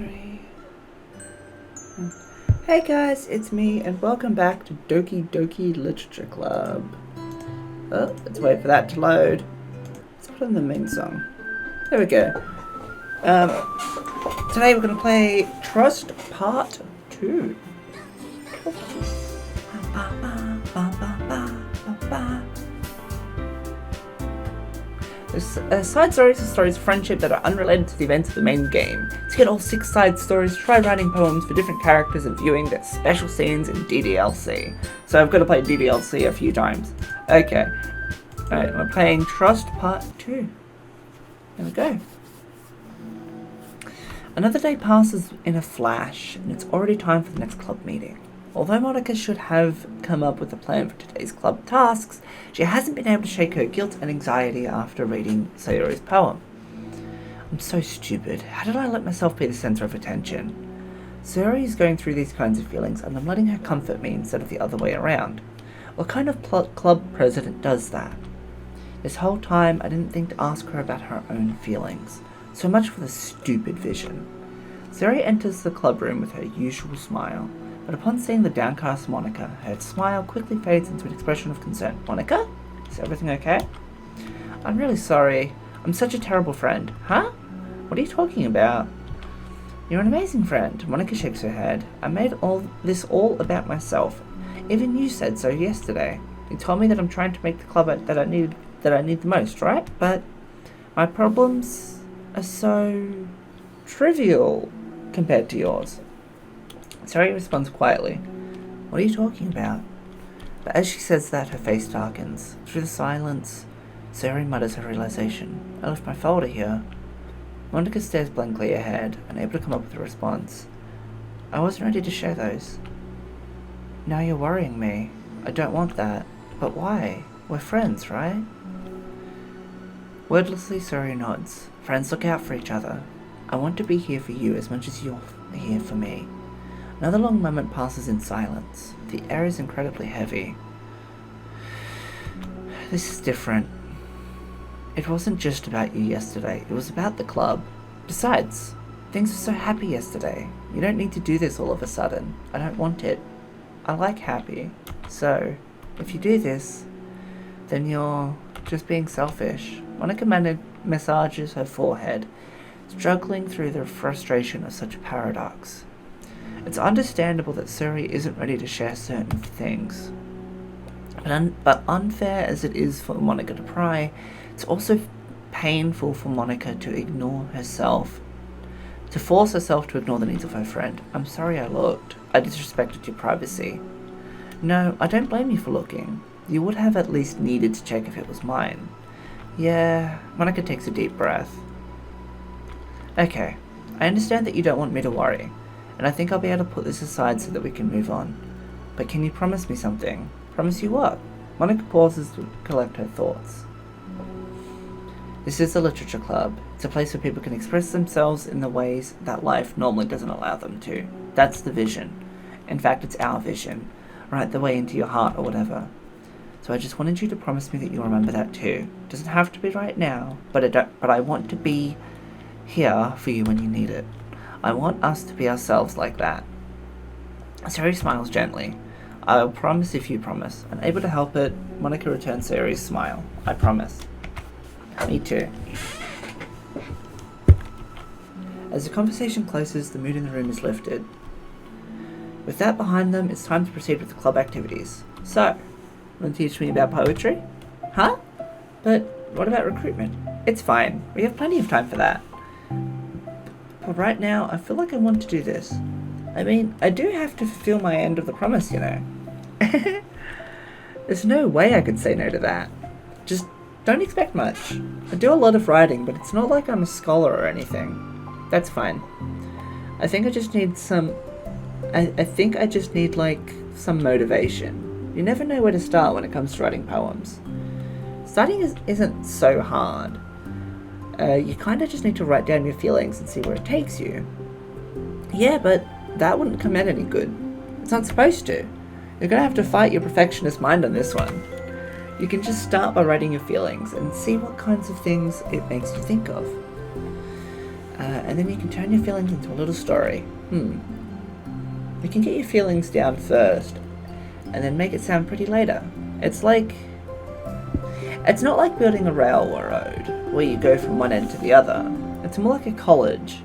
Sorry. Hey guys, it's me, and welcome back to Doki Literature Club. Oh, let's wait for that to load. Let's put on the main song. There we go. Today we're going to play Trust Part 2. Side stories are stories of friendship that are unrelated to the events of the main game. To get all 6 side stories, try writing poems for different characters and viewing their special scenes in DDLC. So I've got to play DDLC a few times. Okay. Alright, we're playing Trust Part 2. There we go. Another day passes in a flash, and it's already time for the next club meeting. Although Monica should have come up with a plan for today's club tasks, she hasn't been able to shake her guilt and anxiety after reading Sayori's poem. I'm so stupid. How did I let myself be the center of attention? Sayori is going through these kinds of feelings, and I'm letting her comfort me instead of the other way around. What kind of club president does that? This whole time, I didn't think to ask her about her own feelings. So much for the stupid vision. Sayori enters the club room with her usual smile. But upon seeing the downcast Monica, her smile quickly fades into an expression of concern. Monica? Is everything okay? I'm really sorry. I'm such a terrible friend. Huh? What are you talking about? You're an amazing friend. Monica shakes her head. I made all this all about myself. Even you said so yesterday. You told me that I'm trying to make the club that I need the most, right? But my problems are so trivial compared to yours. Sayori responds quietly. What are you talking about? But as she says that, her face darkens. Through the silence, Sayori mutters her realization. I left my folder here. Monica stares blankly ahead, unable to come up with a response. I wasn't ready to share those. Now you're worrying me. I don't want that. But why? We're friends, right? Wordlessly, Sayori nods. Friends look out for each other. I want to be here for you as much as you're here for me. Another long moment passes in silence. The air is incredibly heavy. This is different. It wasn't just about you yesterday. It was about the club. Besides, things were so happy yesterday. You don't need to do this all of a sudden. I don't want it. I like happy. So, if you do this, then you're just being selfish. Monica massages her forehead, struggling through the frustration of such a paradox. It's understandable that Sayori isn't ready to share certain things. But unfair as it is for Monica to pry, it's also painful for Monica to ignore herself. To force herself to ignore the needs of her friend. I'm sorry I looked. I disrespected your privacy. No, I don't blame you for looking. You would have at least needed to check if it was mine. Yeah, Monica takes a deep breath. Okay, I understand that you don't want me to worry. And I think I'll be able to put this aside so that we can move on. But can you promise me something? Promise you what? Monica pauses to collect her thoughts. This is a literature club. It's a place where people can express themselves in the ways that life normally doesn't allow them to. That's the vision. In fact, it's our vision. Right the way into your heart or whatever. So I just wanted you to promise me that you'll remember that too. Doesn't have to be right now, but I want to be here for you when you need it. I want us to be ourselves like that. Sayori smiles gently. I'll promise if you promise. Unable to help it, Monica returns Sayori's smile. I promise. Me too. As the conversation closes, the mood in the room is lifted. With that behind them, it's time to proceed with the club activities. So, want to teach me about poetry? Huh? But what about recruitment? It's fine. We have plenty of time for that. But right now, I feel like I want to do this. I mean, I do have to fulfill my end of the promise, you know. There's no way I could say no to that. Just don't expect much. I do a lot of writing, but it's not like I'm a scholar or anything. That's fine. I think I just need some motivation. You never know where to start when it comes to writing poems. Starting isn't so hard. You kind of just need to write down your feelings and see where it takes you. Yeah, but that wouldn't come out any good. It's not supposed to. You're going to have to fight your perfectionist mind on this one. You can just start by writing your feelings and see what kinds of things it makes you think of. And then you can turn your feelings into a little story. You can get your feelings down first, and then make it sound pretty later. It's not like building a railroad, where you go from one end to the other. It's more like a college,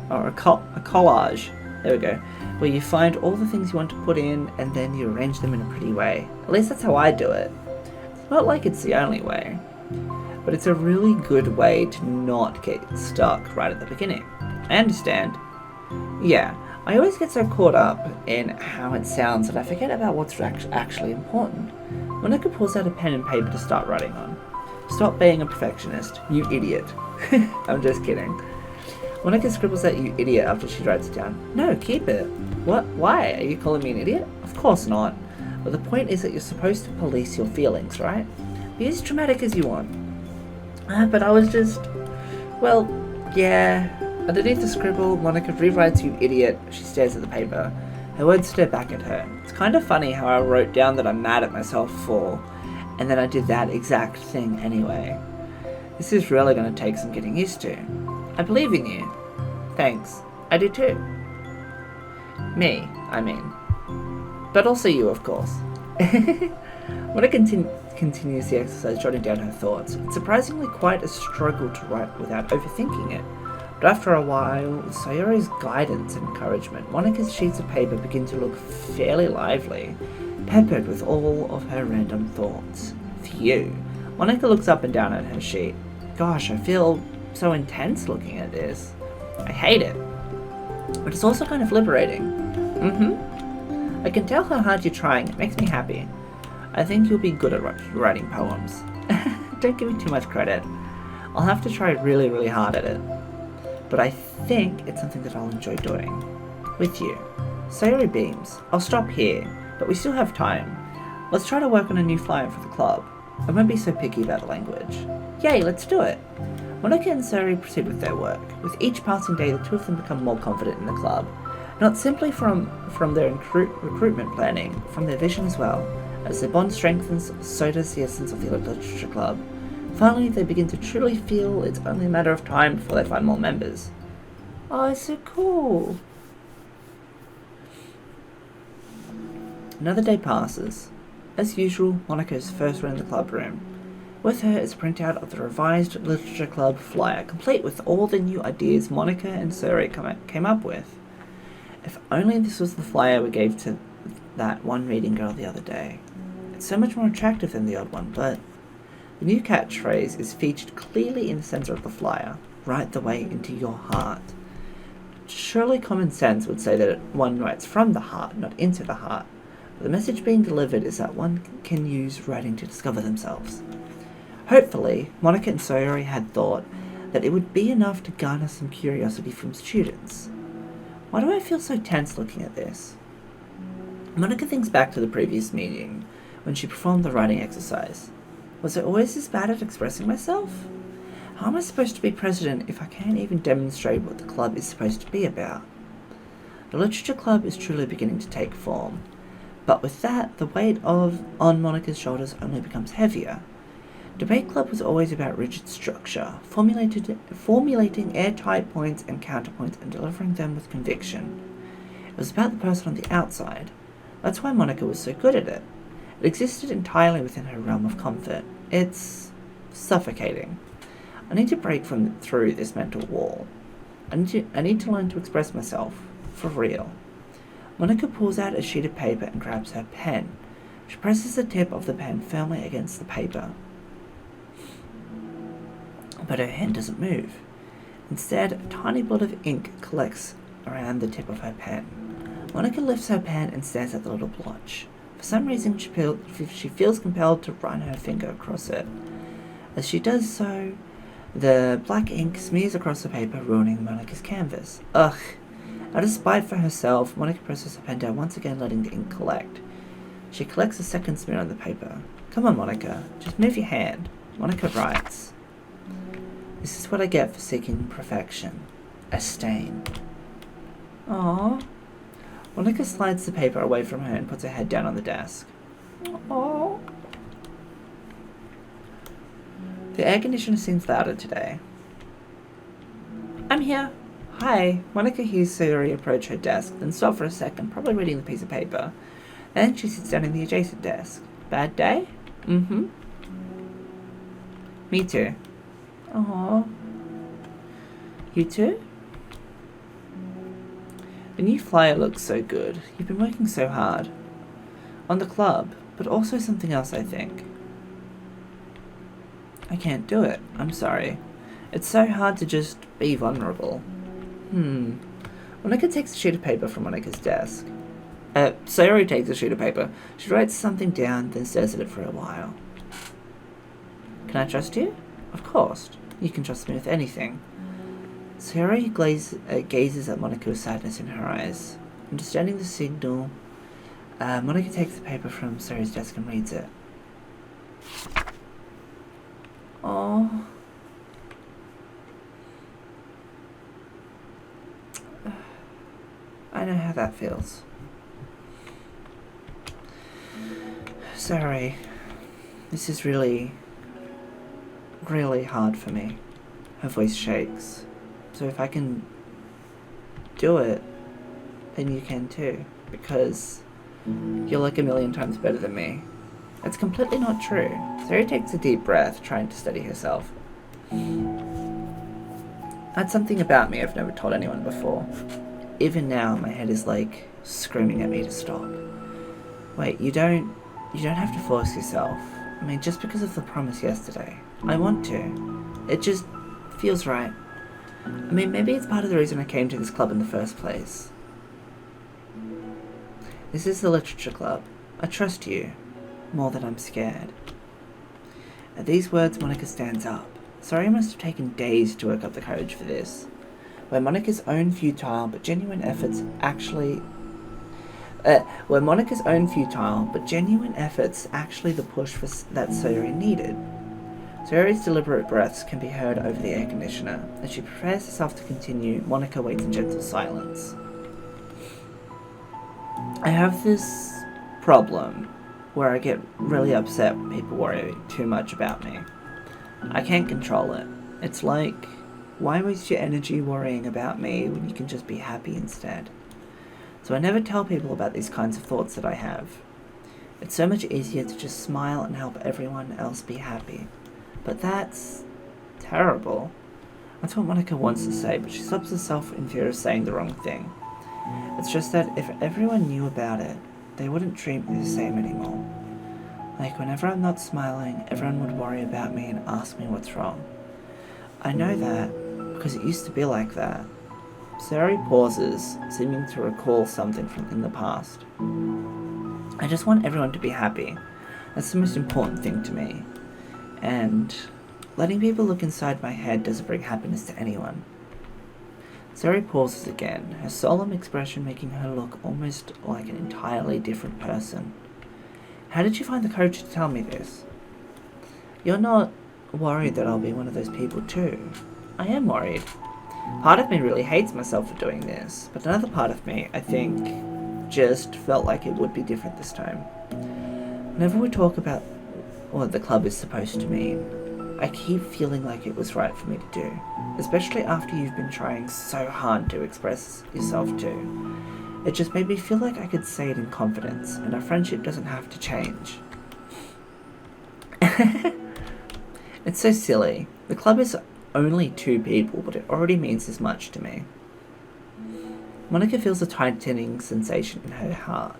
or a collage, there we go, where you find all the things you want to put in, and then you arrange them in a pretty way. At least that's how I do it. It's not like it's the only way, but it's a really good way to not get stuck right at the beginning. I understand. Yeah, I always get so caught up in how it sounds that I forget about what's actually important. Monica pulls out a pen and paper to start writing on. Stop being a perfectionist, you idiot. I'm just kidding. Monica scribbles that "you idiot" after she writes it down. No, keep it. What? Why? Are you calling me an idiot? Of course not. But the point is that you're supposed to police your feelings, right? Be as dramatic as you want. But I was just... Well, yeah. Underneath the scribble, Monica rewrites "you idiot." She stares at the paper. Her words stare back at her. It's kind of funny how I wrote down that I'm mad at myself for, and then I did that exact thing anyway. This is really going to take some getting used to. I believe in you. Thanks. I do too. Me, I mean. But also you, of course. Monica continues the exercise, jotting down her thoughts. It's surprisingly quite a struggle to write without overthinking it. But after a while, with Sayori's guidance and encouragement, Monica's sheets of paper begin to look fairly lively, peppered with all of her random thoughts. Phew. Monica looks up and down at her sheet. Gosh, I feel so intense looking at this. I hate it. But it's also kind of liberating. I can tell how hard you're trying. It makes me happy. I think you'll be good at writing poems. Don't give me too much credit. I'll have to try really, really hard at it. But I think it's something that I'll enjoy doing. With you. Sayori beams. I'll stop here, but we still have time. Let's try to work on a new flyer for the club. I won't be so picky about the language. Yay, let's do it! Monica and Sayori proceed with their work. With each passing day, the two of them become more confident in the club. Not simply from their recruitment planning, from their vision as well. As their bond strengthens, so does the essence of the literature club. Finally, they begin to truly feel it's only a matter of time before they find more members. Oh, it's so cool! Another day passes. As usual, Monica is first one in the club room. With her is a printout of the revised Literature Club flyer, complete with all the new ideas Monica and Sayori came up with. If only this was the flyer we gave to that one reading girl the other day. It's so much more attractive than the old one, but the new catchphrase is featured clearly in the center of the flyer, right the way into your heart. Surely common sense would say that one writes from the heart, not into the heart. But the message being delivered is that one can use writing to discover themselves. Hopefully, Monica and Sayori had thought that it would be enough to garner some curiosity from students. Why do I feel so tense looking at this? Monica thinks back to the previous meeting, when she performed the writing exercise. Was I always this bad at expressing myself? How am I supposed to be president if I can't even demonstrate what the club is supposed to be about? The Literature Club is truly beginning to take form, but with that, the weight on Monica's shoulders only becomes heavier. Debate Club was always about rigid structure, formulating airtight points and counterpoints and delivering them with conviction. It was about the person on the outside. That's why Monica was so good at it. It existed entirely within her realm of comfort. It's suffocating. I need to break through this mental wall. I need to learn to express myself, for real. Monica pulls out a sheet of paper and grabs her pen. She presses the tip of the pen firmly against the paper. But her hand doesn't move. Instead, a tiny blot of ink collects around the tip of her pen. Monica lifts her pen and stares at the little blotch. For some reason, she feels compelled to run her finger across it. As she does so, the black ink smears across the paper, ruining Monica's canvas. Ugh! Out of spite for herself, Monica presses her pen down, once again letting the ink collect. She collects a second smear on the paper. Come on, Monica. Just move your hand. Monica writes. This is what I get for seeking perfection. A stain. Aww. Monica slides the paper away from her and puts her head down on the desk. Aww. The air conditioner seems louder today. I'm here. Hi. Monica hears Sayori approach her desk, then stop for a second, probably reading the piece of paper. Then she sits down in the adjacent desk. Bad day? Mm-hmm. Me too. Aww. You too? The new flyer looks so good. You've been working so hard. On the club, but also something else, I think. I can't do it. I'm sorry. It's so hard to just be vulnerable. Monica takes a sheet of paper from Monica's desk. Sayori takes a sheet of paper. She writes something down, then stares at it for a while. Can I trust you? Of course. You can trust me with anything. Sayori gazes at Monica with sadness in her eyes. Understanding the signal, Monica takes the paper from Sayori's desk and reads it. Aww. I know how that feels. Sorry. This is really, really hard for me. Her voice shakes. So if I can do it, then you can too. Because you're like a million times better than me. That's completely not true. Sayori takes a deep breath, trying to steady herself. That's something about me I've never told anyone before. Even now, my head is like screaming at me to stop. Wait, you don't have to force yourself. I mean, just because of the promise yesterday. I want to. It just feels right. I mean, maybe it's part of the reason I came to this club in the first place. This is the literature club. I trust you. More than I'm scared. At these words, Monica stands up. Sorry, must have taken days to work up the courage for this. Where Monica's own futile but genuine efforts actually the push that Sayori needed. Sayori's deliberate breaths can be heard over the air conditioner. As she prepares herself to continue, Monica waits in gentle silence. I have this problem where I get really upset when people worry too much about me. I can't control it. It's like, why waste your energy worrying about me when you can just be happy instead? So I never tell people about these kinds of thoughts that I have. It's so much easier to just smile and help everyone else be happy. But that's terrible. That's what Monica wants to say, but she stops herself in fear of saying the wrong thing. It's just that if everyone knew about it, they wouldn't treat me the same anymore. Like, whenever I'm not smiling, everyone would worry about me and ask me what's wrong. I know that, because it used to be like that. Sayori pauses, seeming to recall something from in the past. I just want everyone to be happy. That's the most important thing to me. And letting people look inside my head doesn't bring happiness to anyone. Sayori pauses again, her solemn expression making her look almost like an entirely different person. How did you find the courage to tell me this? You're not worried that I'll be one of those people too. I am worried. Part of me really hates myself for doing this, but another part of me, I think, just felt like it would be different this time. Whenever we talk about what the club is supposed to mean, I keep feeling like it was right for me to do, especially after you've been trying so hard to express yourself too. It just made me feel like I could say it in confidence, and our friendship doesn't have to change. It's so silly. The club is only 2 people, but it already means as much to me. Monica feels a tightening sensation in her heart.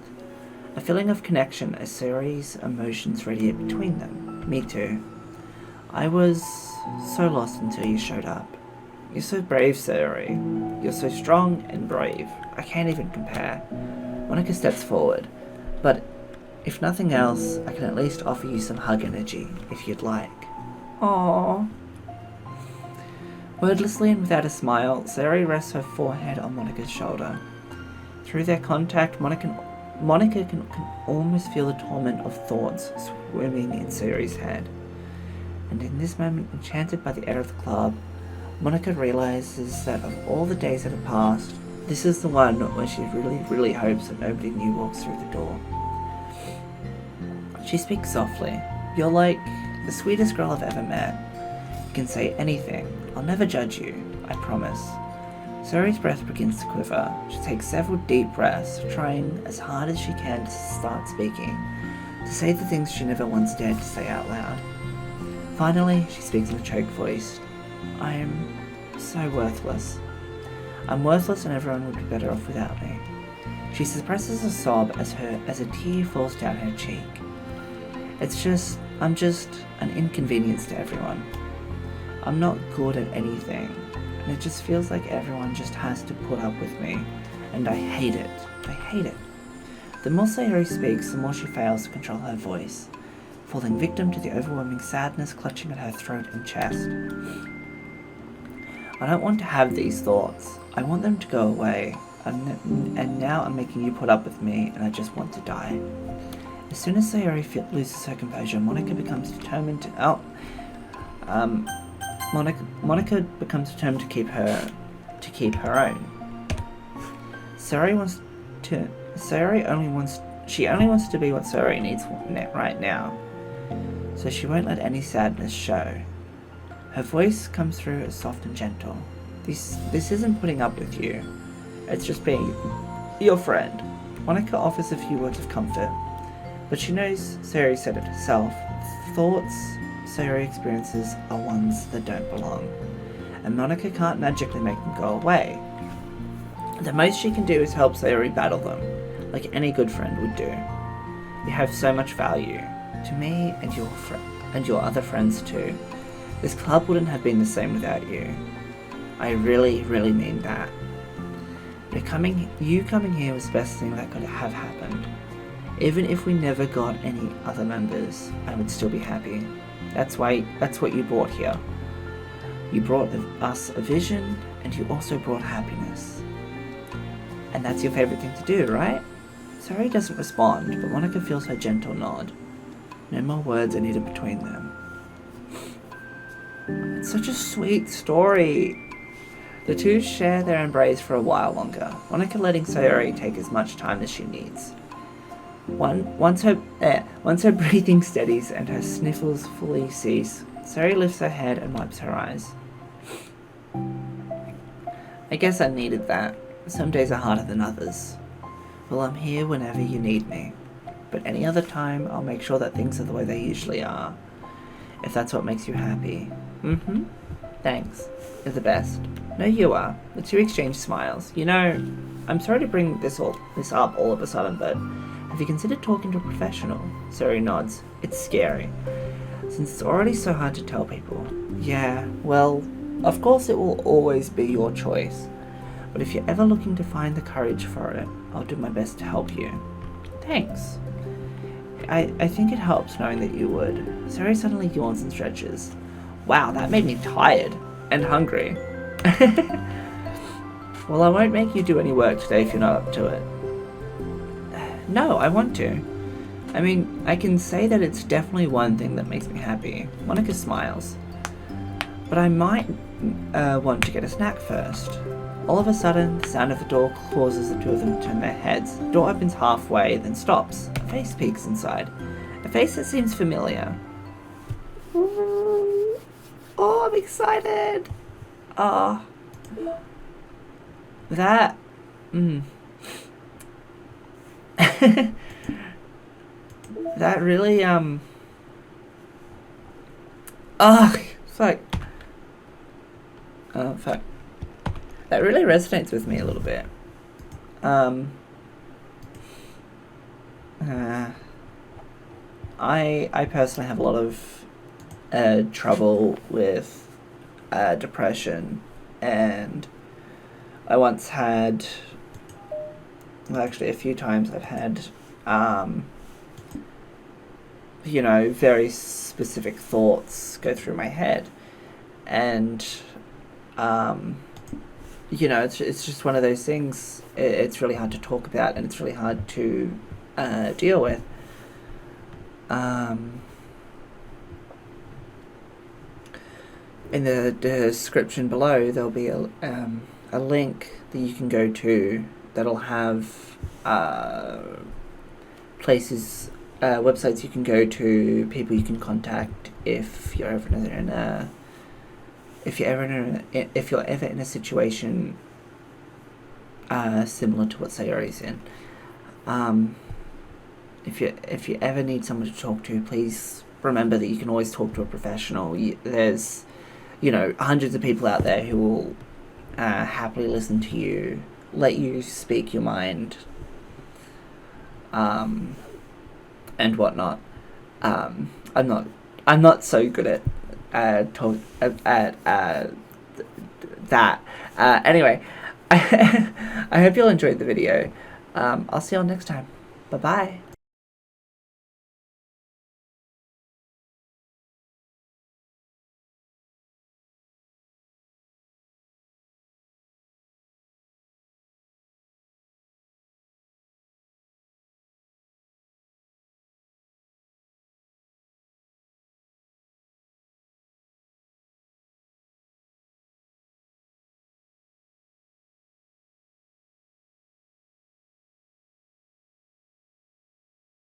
A feeling of connection as Sayori's emotions radiate between them. Me too. I was so lost until you showed up. You're so brave, Sayori. You're so strong and brave. I can't even compare. Monica steps forward. But if nothing else, I can at least offer you some hug energy, if you'd like. Aww. Wordlessly and without a smile, Sayori rests her forehead on Monica's shoulder. Through their contact, Monica can almost feel the torment of thoughts swimming in Sayori's head. And in this moment, enchanted by the air of the club, Monica realizes that of all the days that have passed, this is the one where she really, really hopes that nobody new walks through the door. She speaks softly. You're like the sweetest girl I've ever met. You can say anything. I'll never judge you. I promise. Sayori's breath begins to quiver. She takes several deep breaths, trying as hard as she can to start speaking, to say the things she never once dared to say out loud. Finally, she speaks in a choked voice. I am so worthless. I'm worthless and everyone would be better off without me. She suppresses a sob as a tear falls down her cheek. I'm just an inconvenience to everyone. I'm not good at anything, and it just feels like everyone just has to put up with me, and I hate it. I hate it. The more Sayori speaks, the more she fails to control her voice, falling victim to the overwhelming sadness clutching at her throat and chest. I don't want to have these thoughts. I want them to go away, and now I'm making you put up with me, and I just want to die. As soon as Sayori loses her composure, Monica becomes determined to keep her own. She only wants to be what Sayori needs right now, so she won't let any sadness show. Her voice comes through as soft and gentle. This isn't putting up with you. It's just being your friend. Monica offers a few words of comfort, but she knows Sayori said it herself. Thoughts Sayori experiences are ones that don't belong, and Monica can't magically make them go away. The most she can do is help Sayori battle them, like any good friend would do. You have so much value to me and your other friends too. This club wouldn't have been the same without you. I really, really mean that. You coming here was the best thing that could have happened. Even if we never got any other members, I would still be happy. That's what you brought here. You brought us a vision, and you also brought happiness. And that's your favorite thing to do, right? Sayori doesn't respond, but Monica feels her gentle nod. No more words are needed between them. It's such a sweet story. The two share their embrace for a while longer, Monica letting Sayori take as much time as she needs. Once her breathing steadies and her sniffles fully cease, Sayori lifts her head and wipes her eyes. I guess I needed that. Some days are harder than others. Well, I'm here whenever you need me. But any other time, I'll make sure that things are the way they usually are. If that's what makes you happy. Thanks. You're the best. No, you are. The two exchange smiles. You know, I'm sorry to bring this up all of a sudden, but have you considered talking to a professional? Sayori nods. It's scary, since it's already so hard to tell people. Yeah, well, of course it will always be your choice. But if you're ever looking to find the courage for it, I'll do my best to help you. Thanks. I think it helps knowing that you would. Sayori suddenly yawns and stretches. Wow, that made me tired and hungry. Well, I won't make you do any work today if you're not up to it. No, I want to. I mean, I can say that it's definitely one thing that makes me happy. Monica smiles. But I might want to get a snack first. All of a sudden, the sound of the door causes the two of them to turn their heads. The door opens halfway, then stops. A face peeks inside. A face that seems familiar. Ooh. Oh, I'm excited! Ah. That... that really, fuck. Oh, fuck. That really resonates with me a little bit. I personally have a lot of trouble with depression, and I once had, well, actually a few times I've had, very specific thoughts go through my head, and it's just one of those things. It's really hard to talk about, and it's really hard to deal with. In the description below, there'll be a link that you can go to that'll have websites you can go to, people you can contact if you're ever if you're ever in a situation similar to what Sayori's in, if you ever need someone to talk to, please remember that you can always talk to a professional. There's, hundreds of people out there who will happily listen to you, let you speak your mind, and whatnot. I'm not so good at that. Anyway, I hope you all enjoyed the video. I'll see you all next time. Bye bye.